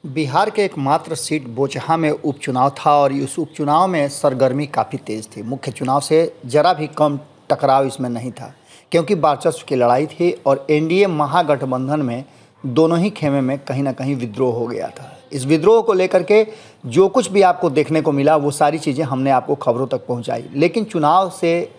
बिहार के एकमात्र सीट बोचहा में उपचुनाव था और इस उपचुनाव में सरगर्मी काफ़ी तेज़ थी। मुख्य चुनाव से जरा भी कम टकराव इसमें नहीं था, क्योंकि वर्चस्व की लड़ाई थी और एनडीए महागठबंधन में दोनों ही खेमे में कहीं ना कहीं विद्रोह हो गया था। इस विद्रोह को लेकर के जो कुछ भी आपको देखने को मिला वो सारी चीज़ें हमने आपको खबरों तक पहुँचाई। लेकिन चुनाव से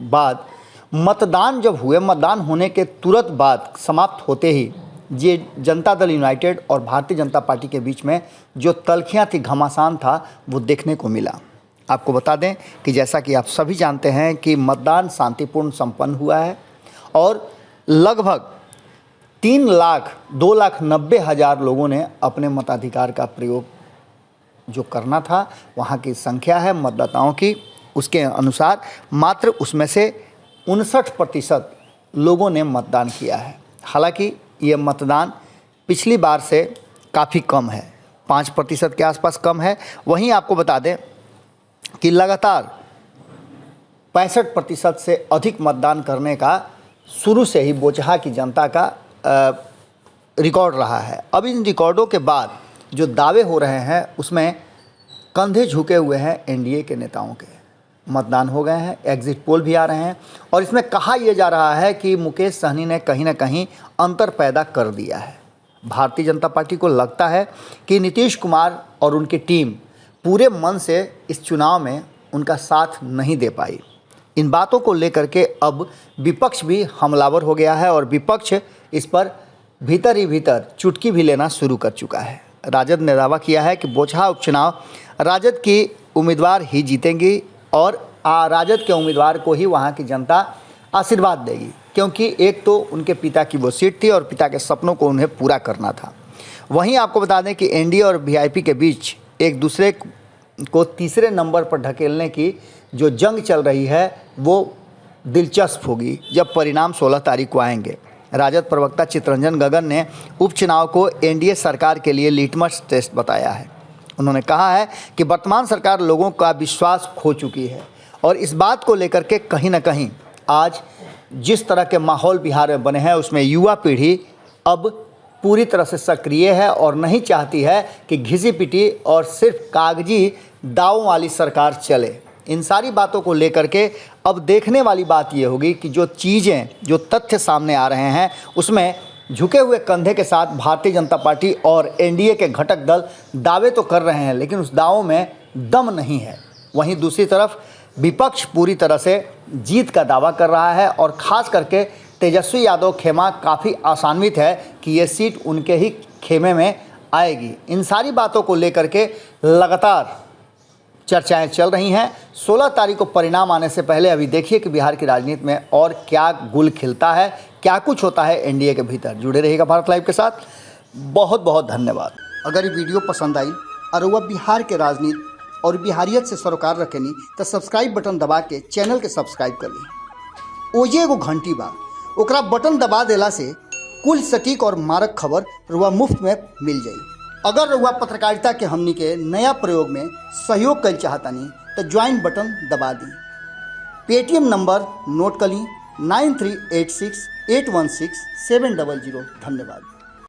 बाद मतदान जब हुए, मतदान होने के तुरंत बाद समाप्त होते ही ये जनता दल यूनाइटेड और भारतीय जनता पार्टी के बीच में जो तल्खियाँ थी, घमासान था, वो देखने को मिला। आपको बता दें कि जैसा कि आप सभी जानते हैं कि मतदान शांतिपूर्ण संपन्न हुआ है और लगभग 2,90,000 लोगों ने अपने मताधिकार का प्रयोग जो करना था, वहाँ की संख्या है मतदाताओं की, उसके अनुसार मात्र उसमें से 59% लोगों ने मतदान किया है। हालांकि ये मतदान पिछली बार से काफ़ी कम है, 5% के आसपास कम है। वहीं आपको बता दें कि लगातार 65% से अधिक मतदान करने का शुरू से ही बोचहा की जनता का रिकॉर्ड रहा है। अब इन रिकॉर्डों के बाद जो दावे हो रहे हैं उसमें कंधे झुके हुए हैं एनडीए के नेताओं के। मतदान हो गए हैं, एग्जिट पोल भी आ रहे हैं और इसमें कहा यह जा रहा है कि मुकेश सहनी ने कहीं ना कहीं अंतर पैदा कर दिया है। भारतीय जनता पार्टी को लगता है कि नीतीश कुमार और उनकी टीम पूरे मन से इस चुनाव में उनका साथ नहीं दे पाई। इन बातों को लेकर के अब विपक्ष भी हमलावर हो गया है और विपक्ष इस पर भीतर ही भीतर चुटकी भी लेना शुरू कर चुका है। राजद ने दावा किया है कि बोचहा उपचुनाव राजद की उम्मीदवार ही जीतेंगी और राजद के उम्मीदवार को ही वहाँ की जनता आशीर्वाद देगी, क्योंकि एक तो उनके पिता की वो सीट थी और पिता के सपनों को उन्हें पूरा करना था। वहीं आपको बता दें कि एनडीए और वीआईपी के बीच एक दूसरे को तीसरे नंबर पर ढकेलने की जो जंग चल रही है वो दिलचस्प होगी जब परिणाम 16 तारीख को आएंगे। राजद प्रवक्ता चितरंजन गगन ने उपचुनाव को एनडीए सरकार के लिए लिटमस टेस्ट बताया है। उन्होंने कहा है कि वर्तमान सरकार लोगों का विश्वास खो चुकी है और इस बात को लेकर के कहीं ना कहीं आज जिस तरह के माहौल बिहार में बने हैं उसमें युवा पीढ़ी अब पूरी तरह से सक्रिय है और नहीं चाहती है कि घिसी पिटी और सिर्फ कागजी दावों वाली सरकार चले। इन सारी बातों को लेकर के अब देखने वाली बात ये होगी कि जो चीज़ें, जो तथ्य सामने आ रहे हैं उसमें झुके हुए कंधे के साथ भारतीय जनता पार्टी और एनडीए के घटक दल दावे तो कर रहे हैं, लेकिन उस दावों में दम नहीं है। वहीं दूसरी तरफ विपक्ष पूरी तरह से जीत का दावा कर रहा है और ख़ास करके तेजस्वी यादव खेमा काफ़ी आशान्वित है कि ये सीट उनके ही खेमे में आएगी। इन सारी बातों को लेकर के लगातार चर्चाएं चल रही हैं। 16 तारीख को परिणाम आने से पहले अभी देखिए कि बिहार की राजनीति में और क्या गुल खिलता है, क्या कुछ होता है एनडीए के भीतर। जुड़े रहिएगा भारत लाइव के साथ। बहुत बहुत धन्यवाद। अगर ये वीडियो पसंद आई और वह बिहार के राजनीति और बिहारियत से सरोकार रखेनी तो सब्सक्राइब बटन दबा के चैनल के सब्सक्राइब कर ली। ओजे एगो घंटी बा, ओकरा बटन दबा देला से कुल सटीक और मारक खबर रुआ मुफ्त में मिल जाई। अगर रुआ पत्रकारिता के हमनी के नया प्रयोग में सहयोग कर चाहतानी तो ज्वाइन बटन दबा दी। पेटीएम नंबर नोट कर ली 9386816700। धन्यवाद।